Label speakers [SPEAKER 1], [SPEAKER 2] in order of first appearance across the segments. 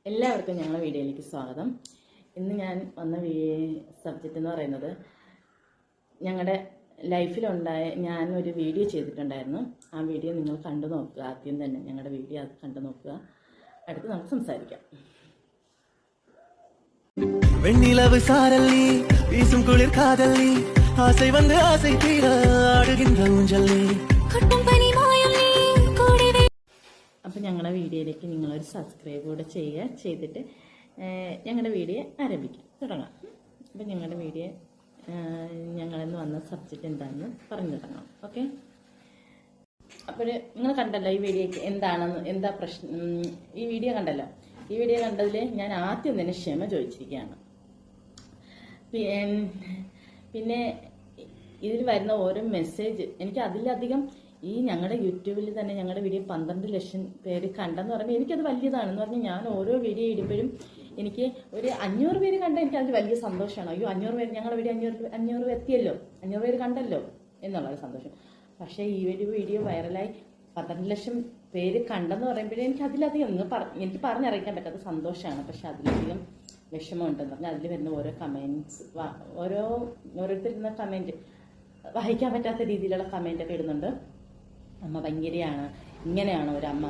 [SPEAKER 1] എല്ലാവർക്കും ഞങ്ങളുടെ വീഡിയോയിലേക്ക് സ്വാഗതം. ഇന്ന് ഞാൻ വന്ന സബ്ജക്റ്റ് എന്ന് പറയുന്നത് ഞങ്ങളുടെ ലൈഫിലുണ്ടായ ഞാനൊരു വീഡിയോ ചെയ്തിട്ടുണ്ടായിരുന്നു. ആ വീഡിയോ നിങ്ങൾ കണ്ടു നോക്കുക. ആദ്യം തന്നെ ഞങ്ങളുടെ വീഡിയോ അത് കണ്ടു നോക്കുക. അടുത്ത് നമുക്ക് സംസാരിക്കാം.
[SPEAKER 2] வெண்ணிலவு சாரல் நீ வீசும் குளிர் காதல் நீ ஆசை வந்து ஆசை தீர ஆடுகின்ற ஊஞ்சல் நீ கொட்டும் பனி மாயம் நீ கூடவே.
[SPEAKER 1] അപ്പം ഞങ്ങളുടെ വീഡിയോയിലേക്ക് നിങ്ങളൊരു സബ്സ്ക്രൈബ് കൂടെ ചെയ്തിട്ട് ഞങ്ങളുടെ വീഡിയോ ആരംഭിക്കാം, തുടങ്ങാം. അപ്പം ഞങ്ങളുടെ വീഡിയോ ഞങ്ങളിന്ന് വന്ന സബ്ജക്റ്റ് എന്താണെന്ന് പറഞ്ഞു തുടങ്ങാം. ഓക്കെ. അപ്പോൾ നിങ്ങൾ കണ്ടല്ലോ ഈ വീഡിയോക്ക് എന്താ പ്രശ്നം. ഈ വീഡിയോ കണ്ടല്ലോ. ഈ വീഡിയോ കണ്ടതിൽ ഞാൻ ആദ്യം തന്നെ ക്ഷമ ചോദിച്ചിരിക്കുകയാണ്. പിന്നെ ഇതിൽ വരുന്ന ഓരോ മെസ്സേജ് എനിക്ക് അതിലധികം ഈ ഞങ്ങളുടെ യൂട്യൂബിൽ തന്നെ ഞങ്ങളുടെ വീഡിയോ 12 ലക്ഷം പേര് കണ്ടെന്ന് പറയുമ്പോൾ എനിക്കത് വലിയതാണെന്ന് പറഞ്ഞാൽ ഞാൻ ഓരോ വീഡിയോ ഇടുമ്പോഴും എനിക്ക് ഒരു 500 പേര് കണ്ടാൽ എനിക്ക് അതിൽ വലിയ സന്തോഷമാണ്. അയ്യോ 500 പേര് ഞങ്ങളുടെ വീഡിയോ 500 എത്തിയല്ലോ, 500 പേര് കണ്ടല്ലോ എന്നുള്ളൊരു സന്തോഷം. പക്ഷേ ഈ ഒരു വീഡിയോ വൈറലായി 12 ലക്ഷം പേര് കണ്ടെന്ന് പറയുമ്പോഴേ എനിക്ക് അതിലധികം എനിക്ക് പറഞ്ഞറിയിക്കാൻ പറ്റാത്ത സന്തോഷമാണ്. പക്ഷെ അതിലധികം വിഷമമുണ്ടെന്ന് പറഞ്ഞാൽ അതിൽ വരുന്ന ഓരോ കമൻറ്റ്സ് ഓരോരുത്തരുന്ന കമൻറ്റ് വായിക്കാൻ പറ്റാത്ത രീതിയിലുള്ള കമൻറ്റൊക്കെ ഇടുന്നുണ്ട്. അമ്മ ഭയങ്കരയാണ്, ഇങ്ങനെയാണോ ഒരു അമ്മ,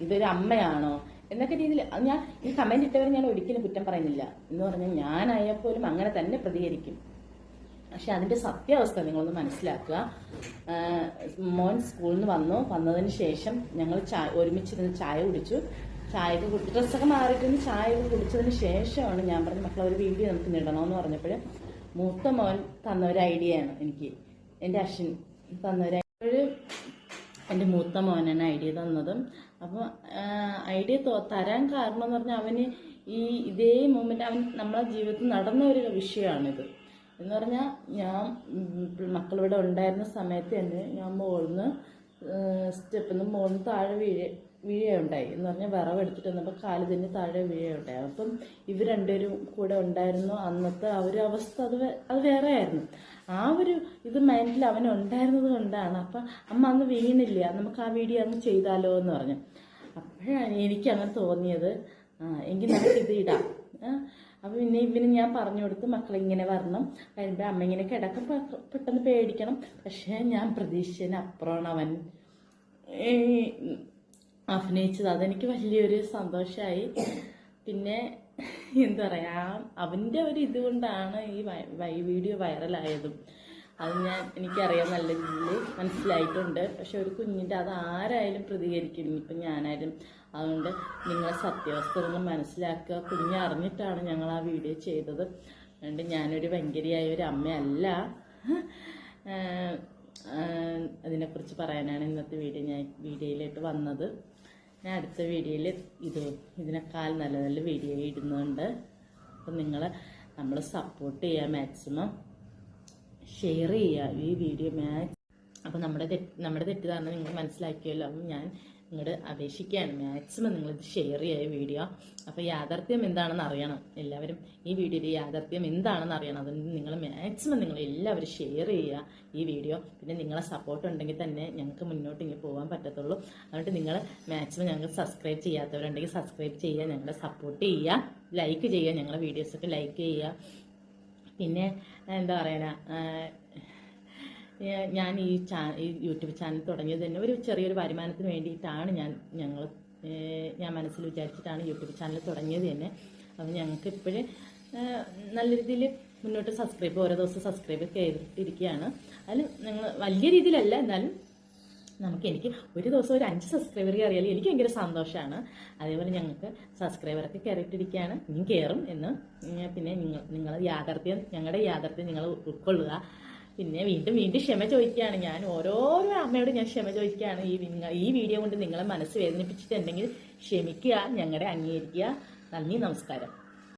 [SPEAKER 1] ഇതൊരു അമ്മയാണോ എന്നൊക്കെ രീതിയിൽ ഞാൻ ഈ കമൻറ്റ് ഇട്ടവരെ ഞാൻ ഒരിക്കലും കുറ്റം പറയുന്നില്ല. എന്ന് പറഞ്ഞാൽ ഞാനായപ്പോലും അങ്ങനെ തന്നെ പ്രതികരിക്കും. പക്ഷെ അതിൻ്റെ സത്യാവസ്ഥ നിങ്ങളൊന്ന് മനസ്സിലാക്കുക. മോൻ സ്കൂളിൽ നിന്ന് വന്നതിന് ശേഷം ഞങ്ങൾ ഒരുമിച്ചിരുന്ന് ചായ കുടിച്ചു. ചായയൊക്കെ കുടിച്ച് ഡ്രസ്സൊക്കെ മാറിയിട്ടൊന്ന് ചായയൊക്കെ കുടിച്ചതിന് ശേഷമാണ് ഞാൻ പറഞ്ഞ മക്കളെ ഒരു വീഡിയോ നമുക്ക് ഇടണമെന്ന് പറഞ്ഞപ്പോൾ മൂത്ത മോൻ തന്ന ഒരു ഐഡിയയാണ് എനിക്ക്. എൻ്റെ അശ്വിൻ തന്നൊരു എൻ്റെ മൂത്ത മോനാണ് ഐഡിയ തന്നതും. അപ്പോൾ ഐഡിയ തരാൻ കാരണം എന്ന് പറഞ്ഞാൽ അവന് ഇതേ മൂമെന്റ് അവൻ നമ്മളെ ജീവിതത്തിൽ നടന്ന ഒരു വിഷയമാണിത്. എന്ന് പറഞ്ഞാൽ ഞാൻ മക്കളിവിടെ ഉണ്ടായിരുന്ന സമയത്ത് തന്നെ ഞാൻ മുകളിൽ സ്റ്റെപ്പിൽ മുകളിൽ താഴെ വീഴുകയുണ്ടായി. എന്ന് പറഞ്ഞാൽ വിറവെടുത്തിട്ട് വന്നപ്പോൾ കാല് തന്നെ താഴെ വീഴുകയുണ്ടായി. അപ്പം ഇവർ രണ്ടുപേരും കൂടെ ഉണ്ടായിരുന്നു. അന്നത്തെ ആ ഒരു അവസ്ഥ അത് വേറെ ആയിരുന്നു. ആ ഒരു ഇത് മൈൻഡിൽ അവനുണ്ടായിരുന്നത് കൊണ്ടാണ്. അപ്പം അമ്മ അന്ന് വീണില്ല, നമുക്ക് ആ വീഡിയോ അങ്ങ് ചെയ്താലോ എന്ന് പറഞ്ഞു. അപ്പോഴാണ് എനിക്ക് അങ്ങനെ തോന്നിയത്, എങ്കിൽ നമുക്കിത് ഇടാം. അപ്പം പിന്നെ ഇവന് ഞാൻ പറഞ്ഞു കൊടുത്തു, മക്കളിങ്ങനെ വരണം, വരുമ്പോൾ അമ്മ ഇങ്ങനെ കിടക്കും, പെട്ടെന്ന് പേടിക്കണം. പക്ഷേ ഞാൻ പ്രതീക്ഷിച്ചതിന് അപ്പുറമാണ് അവൻ അഭിനയിച്ചത്. അതെനിക്ക് വലിയൊരു സന്തോഷമായി. പിന്നെ എന്താ പറയുക, അവൻ്റെ ഒരു ഇതുകൊണ്ടാണ് ഈ വീഡിയോ വൈറലായതും. അത് എനിക്കറിയാം, നല്ല രീതിയിൽ മനസ്സിലായിട്ടുണ്ട്. പക്ഷെ ഒരു കുഞ്ഞിൻ്റെ അത് ആരായാലും പ്രതികരിക്കും, ഇപ്പം ഞാനായാലും. അതുകൊണ്ട് നിങ്ങളെ സത്യാവസ്ഥകൾ മനസ്സിലാക്കുക. കുഞ്ഞറിഞ്ഞിട്ടാണ് ഞങ്ങൾ ആ വീഡിയോ ചെയ്തത്. അതുകൊണ്ട് ഞാനൊരു ഭയങ്കരയായ ഒരു അമ്മയല്ല. അതിനെക്കുറിച്ച് പറയാനാണ് ഇന്നത്തെ വീഡിയോയിലേക്ക് വന്നത്. ഞാൻ അടുത്ത വീഡിയോയിൽ ഇതിനേക്കാൾ നല്ല നല്ല വീഡിയോ ഇടുന്നുണ്ട്. അപ്പം നമ്മൾ സപ്പോർട്ട് ചെയ്യുക, മാക്സിമം ഷെയർ ചെയ്യുക ഈ വീഡിയോ അപ്പം നമ്മുടെ തെറ്റിദ്ധാരണ നിങ്ങൾ മനസ്സിലാക്കിയല്ലോ. അപ്പം ഞാൻ നിങ്ങളോട് അപേക്ഷിക്കുകയാണ്, മാക്സിമം നിങ്ങളിത് ഷെയർ ചെയ്യുക വീഡിയോ. അപ്പോൾ യാഥാർത്ഥ്യം എന്താണെന്ന് അറിയണം എല്ലാവരും. ഈ വീഡിയോയുടെ യാഥാർത്ഥ്യം എന്താണെന്ന് അറിയണം. അതുകൊണ്ട് നിങ്ങൾ മാക്സിമം എല്ലാവരും ഷെയർ ചെയ്യുക ഈ വീഡിയോ. പിന്നെ നിങ്ങളെ സപ്പോർട്ട് ഉണ്ടെങ്കിൽ തന്നെ ഞങ്ങൾക്ക് മുന്നോട്ട് ഇങ്ങനെ പോകാൻ പറ്റത്തുള്ളൂ. അതുകൊണ്ട് നിങ്ങൾ മാക്സിമം ഞങ്ങൾ സബ്സ്ക്രൈബ് ചെയ്യാത്തവരുണ്ടെങ്കിൽ സബ്സ്ക്രൈബ് ചെയ്യുക, ഞങ്ങളെ സപ്പോർട്ട് ചെയ്യുക, ലൈക്ക് ചെയ്യുക, ഞങ്ങളുടെ വീഡിയോസൊക്കെ ലൈക്ക് ചെയ്യുക. പിന്നെ എന്താ പറയുക, ഞാൻ ഈ യൂട്യൂബ് ചാനൽ തുടങ്ങിയത് തന്നെ ഒരു ചെറിയൊരു വരുമാനത്തിന് വേണ്ടിയിട്ടാണ്. ഞാൻ മനസ്സിൽ വിചാരിച്ചിട്ടാണ് യൂട്യൂബ് ചാനൽ തുടങ്ങിയത് തന്നെ. അപ്പം ഞങ്ങൾക്ക് ഇപ്പോഴും നല്ല രീതിയിൽ മുന്നോട്ട് ഓരോ ദിവസം സബ്സ്ക്രൈബ് ചെയ്തിട്ടിരിക്കുകയാണ്. അതിൽ നിങ്ങൾ വലിയ രീതിയിലല്ല, എന്നാലും എനിക്ക് ഒരു ദിവസം ഒരു 5 സബ്സ്ക്രൈബർ കയറിയാൽ എനിക്ക് ഭയങ്കര സന്തോഷമാണ്. അതേപോലെ ഞങ്ങൾക്ക് സബ്സ്ക്രൈബറൊക്കെ കയറിയിട്ടിരിക്കുകയാണ്, ഇനിയും കയറും എന്ന്. പിന്നെ ഞങ്ങളുടെ യാഥാർത്ഥ്യം നിങ്ങൾ ഉൾക്കൊള്ളുക. പിന്നെ വീണ്ടും ക്ഷമ ചോദിക്കുകയാണ്. ഞാൻ ഓരോരോ അമ്മയോട് ഞാൻ ക്ഷമ ചോദിക്കുകയാണ്. ഈ വീഡിയോ കൊണ്ട് നിങ്ങളെ മനസ്സ് വേദനിപ്പിച്ചിട്ടുണ്ടെങ്കിൽ ക്ഷമിക്കുക, ഞങ്ങളുടെ അംഗീകരിക്കുക. നന്ദി, നമസ്കാരം.